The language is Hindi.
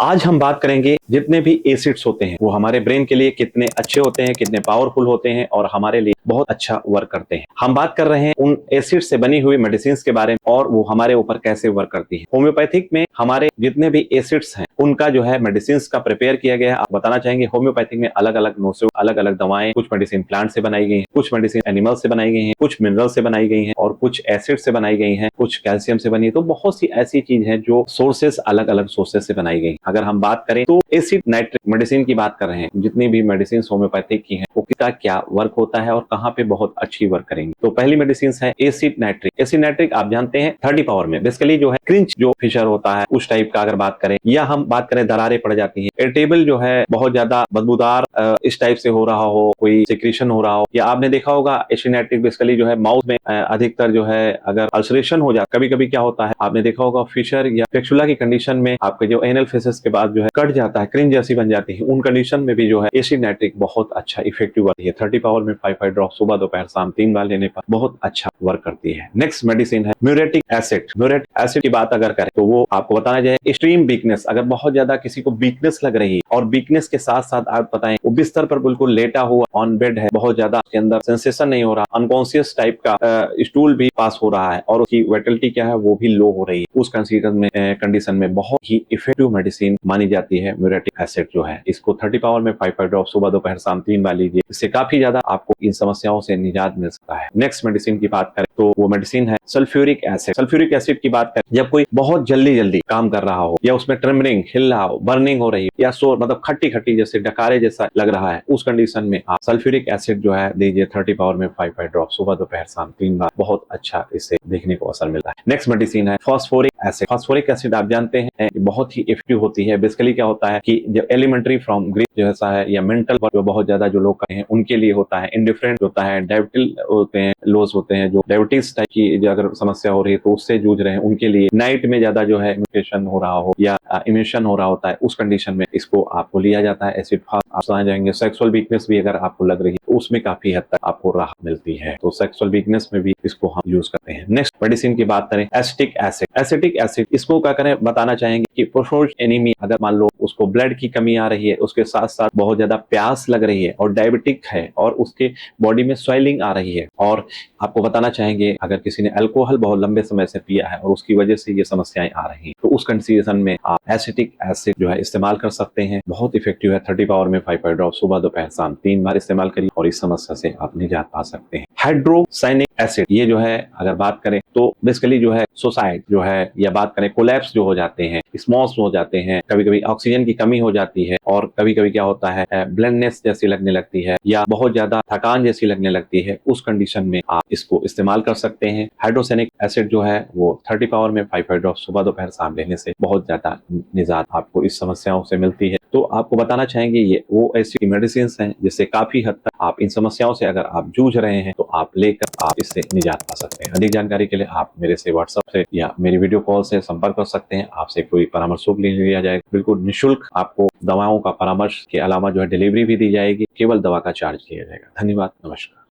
आज हम बात करेंगे जितने भी एसिड्स होते हैं वो हमारे ब्रेन के लिए कितने अच्छे होते हैं, कितने पावरफुल होते हैं और हमारे लिए बहुत अच्छा वर्क करते हैं। हम बात कर रहे हैं उन एसिड से बनी हुई मेडिसिन के बारे में और वो हमारे ऊपर कैसे वर्क करती है। होम्योपैथिक में हमारे जितने भी एसिड्स हैं उनका जो है मेडिसिन का प्रिपेयर किया गया है। आप बताना चाहेंगे होम्योपैथिक में अलग अलग नुस्खे, अलग अलग दवाएं, कुछ मेडिसिन प्लांट से बनाई गई है, कुछ मेडिसिन एनिमल से बनाई गई है, कुछ मिनरल से बनाई गई है और कुछ एसिड से बनाई गई है, कुछ कैल्शियम से बनी है। तो बहुत सी ऐसी चीज है जो सोर्सेस अलग अलग सोर्सेस से बनाई गई। अगर हम बात करें तो एसिड नाइट्रिक मेडिसिन की बात कर रहे हैं। जितनी भी मेडिसिन होम्योपैथिक की है वो किसका क्या वर्क होता है और कहाँ पे बहुत अच्छी वर्क करेंगे। तो पहली मेडिसिन है एसिड नाइट्रिक। एसिड नाइट्रिक आप जानते हैं 30 पावर में बेसिकली जो है क्रिंच जो फिशर होता है उस टाइप का अगर बात करें, या हम बात करें दरारें पड़ जाती हैं, इरिटेबल जो है बहुत ज्यादा बदबूदार इस टाइप से हो रहा हो, कोई सिक्रीशन हो रहा हो, या आपने देखा होगा एसिड नाइट्रिक बेसिकली जो है माउथ में अधिकतर जो है अगर अल्सरेशन हो जाए, कभी कभी क्या होता है आपने देखा होगा फिशर या फिक्सुला की कंडीशन में आपके जो एनल फेसेस के बाद जो है कट जाता है, क्रिंज जैसी बन जाती है, उन कंडीशन में भी जो है एसिड नाइट्रिक बहुत अच्छा इफेक्टिव आती है। 30 पावर में 5 ड्रॉप सुबह दोपहर शाम 3 बार लेने पर बहुत अच्छा वर्क करती है। नेक्स्ट मेडिसिन है म्यूरेटिक एसिड। म्यूरेटिक एसिड की बात अगर करें तो वो आपको बताना चाहिए एक्सट्रीम वीकनेस, अगर बहुत ज्यादा किसी को वीकनेस लग रही है और वीकनेस के साथ साथ आप बताएं वो बिस्तर पर बिल्कुल लेटा हुआ ऑन बेड है, बहुत ज्यादा उसके अंदर सेंसेशन नहीं हो रहा, अनकॉन्शियस टाइप का स्टूल भी पास हो रहा है और उसकी वाइटलिटी क्या है वो भी लो हो रही है, उस कंडीशन में बहुत ही इफेक्टिव मेडिसिन मानी जाती है म्यूरेटिक एसिड जो है। इसको 30 पावर में 5 ड्रॉप सुबह दोपहर शाम 3 बार लीजिए, इससे काफी ज्यादा आपको इन समस्याओं से निजात मिल सकता है। नेक्स्ट मेडिसिन की बात करें तो वो मेडिसिन है सल्फ्यूरिक एसिड। सल्फ्यूरिक एसिड की बात करें जब कोई बहुत जल्दी काम कर रहा हो या उसमें ट्रिमरिंग, हिल रहा हो, बर्निंग हो रही है या शोर मतलब खट्टी खट्टी जैसे डकारे जैसा लग रहा है, उस कंडीशन में आप सल्फ्यूरिक एसिड जो है दीजिए 30 पावर में 5 ड्रॉप सुबह दोपहर शाम 3 बार, बहुत अच्छा इससे देखने को असर मिलता है। नेक्स्ट मेडिसिन है फास्फोरिक एसिड। फास्फोरिक एसिड आप जानते हैं बहुत ही इफेक्टिव होती है। बेसिकली क्या होता है कि जब एलिमेंट्री फ्रॉम ग्रीन जैसा है या मेंटल जो बहुत ज्यादा जो लोग करते हैं उनके लिए होता है, इंडिफरेंट होता है, डायबिटिल होते हैं, लोज होते हैं, जो डायबिटीज टाइप की जो अगर समस्या हो रही है तो उससे जूझ रहे हैं उनके लिए, नाइट में ज्यादा जो है म्यूटेशन हो रहा हो या इमिशन हो रहा होता है, उस कंडीशन में इसको आपको लिया जाता है एसिड। आप समझ जाएंगे सेक्सुअल वीकनेस भी अगर आपको लग रही है तो उसमें काफी हद तक आपको राहत मिलती है, तो सेक्सुअल वीकनेस में भी इसको हम यूज करते हैं। नेक्स्ट मेडिसिन की बात करें एसिटिक एसिड। एसिटिक एसिड इसको क्या करें बताना चाहेंगे कि प्रोफोज एनीमी, अगर मान लो उसको ब्लड की कमी आ रही है, उसके साथ साथ बहुत ज्यादा प्यास लग रही है और डायबिटिक है और उसके बॉडी में स्वेलिंग आ रही है, और आपको बताना चाहेंगे अगर किसी ने अल्कोहल बहुत लंबे समय से पिया है और उसकी वजह से ये समस्याएं आ रही हैं, तो उस कंडीशन में आप एसिटिक एसिड जो है इस्तेमाल कर सकते हैं। बहुत इफेक्टिव है। 30 पावर में 5 ड्रॉप सुबह दोपहर शाम 3 बार इस्तेमाल करिए और इस समस्या से आप निजात पा सकते हैं। हाइड्रोसाइनिक एसिड ये जो है अगर बात करें तो बेसिकली जो है सुसाइड जो है, या बात करें कोलैप्स जो हो जाते हैं, स्मॉस हो जाते हैं, कभी कभी ऑक्सीजन की कमी हो जाती है और कभी कभी क्या होता है ब्लडनेस जैसी लगने लगती है या बहुत ज्यादा थकान जैसी लगने लगती है, उस कंडीशन में आप इसको इस्तेमाल कर सकते हैं। हाइड्रोसाइनिक एसिड जो है वो 30 पावर में 5 ड्रॉप सुबह दोपहर शाम लेने से बहुत ज्यादा निजात आपको इस समस्याओं से मिलती है। तो आपको बताना चाहेंगे ये वो ऐसी मेडिसिन हैं जिससे काफी हद तक आप इन समस्याओं से अगर आप जूझ रहे हैं तो आप लेकर आप इससे निजात पा सकते हैं। अधिक जानकारी के लिए आप मेरे से व्हाट्सएप से या मेरी वीडियो कॉल से संपर्क कर सकते हैं। आपसे कोई परामर्श लिया जाएगा, बिल्कुल निःशुल्क आपको दवाओं का परामर्श के अलावा जो है डिलीवरी भी दी जाएगी, केवल दवा का चार्ज लिया जाएगा। धन्यवाद, नमस्कार।